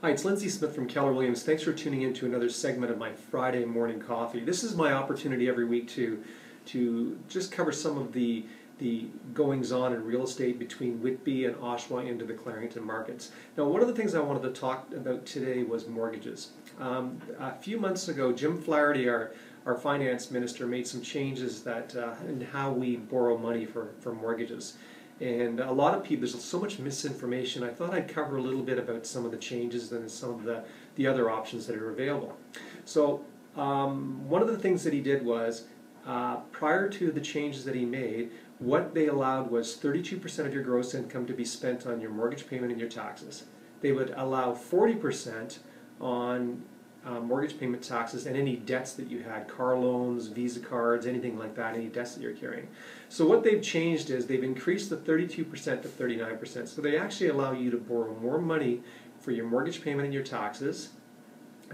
Hi, it's Lindsay Smith from Keller Williams. Thanks for tuning in to another segment of my Friday morning coffee. This is my opportunity every week to just cover some of the goings-on in real estate between Whitby and Oshawa into the Clarington markets. Now, one of the things I wanted to talk about today was mortgages. A few months ago, Jim Flaherty, our finance minister, made some changes that in how we borrow money for mortgages. And a lot of people, there's so much misinformation. I thought I'd cover a little bit about some of the changes and some of the other options that are available. So one of the things that he did was, prior to the changes that he made, what they allowed was 32% of your gross income to be spent on your mortgage payment and your taxes. They would allow 40% on mortgage payment, taxes, and any debts that you had, car loans, Visa cards, anything like that, any debts that you're carrying. So what they've changed is they've increased the 32% to 39%. So they actually allow you to borrow more money for your mortgage payment and your taxes,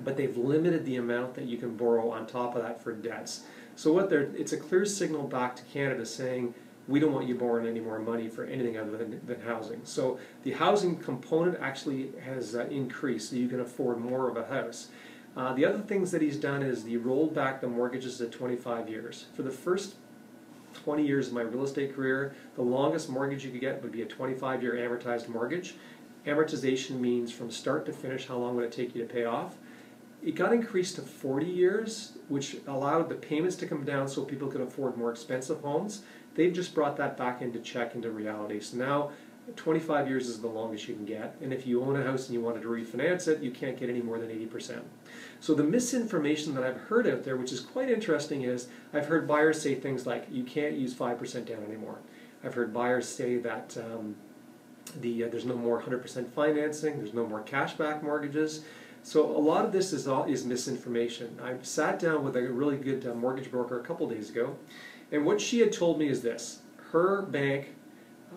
but they've limited the amount that you can borrow on top of that for debts. So it's a clear signal back to Canada saying, we don't want you borrowing any more money for anything other than housing. So the housing component actually has increased, so you can afford more of a house. The other things that he's done is he rolled back the mortgages to 25 years. For the first 20 years of my real estate career, the longest mortgage you could get would be a 25-year amortized mortgage. Amortization means from start to finish, how long would it take you to pay off? It got increased to 40 years, which allowed the payments to come down so people could afford more expensive homes. They've just brought that back into check, into reality. So now 25 years is the longest you can get, and if you own a house and you wanted to refinance it, you can't get any more than 80%. So the misinformation that I've heard out there, which is quite interesting, is I've heard buyers say things like, you can't use 5% down anymore. I've heard buyers say that there's no more 100% financing, there's no more cashback mortgages. So a lot of this is misinformation. I sat down with a really good mortgage broker a couple days ago, and what she had told me is this: her bank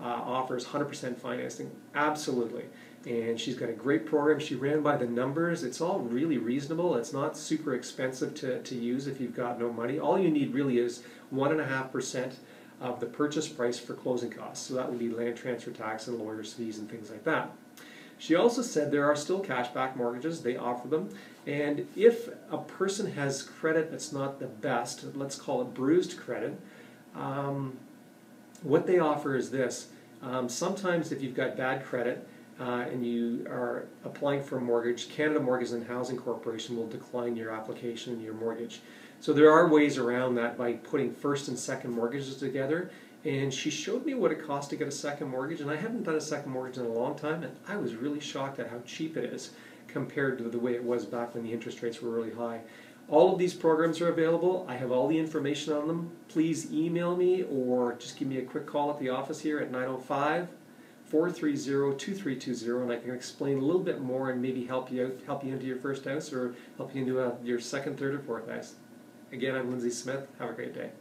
offers 100% financing, absolutely. And she's got a great program. She ran by the numbers. It's all really reasonable. It's not super expensive to use if you've got no money. All you need really is 1.5% of the purchase price for closing costs. So that would be land transfer tax and lawyers' fees and things like that. She also said there are still cashback mortgages. They offer them. And if a person has credit that's not the best, let's call it bruised credit, what they offer is this. Sometimes if you've got bad credit and you are applying for a mortgage, Canada Mortgage and Housing Corporation will decline your application and your mortgage. So there are ways around that by putting first and second mortgages together. And she showed me what it costs to get a second mortgage, and I haven't done a second mortgage in a long time, and I was really shocked at how cheap it is compared to the way it was back when the interest rates were really high. All of these programs are available. I have all the information on them. Please email me or just give me a quick call at the office here at 905-430-2320, and I can explain a little bit more and maybe help you out, help you into your first house or help you into your second, third, or fourth house. Again, I'm Lindsay Smith. Have a great day.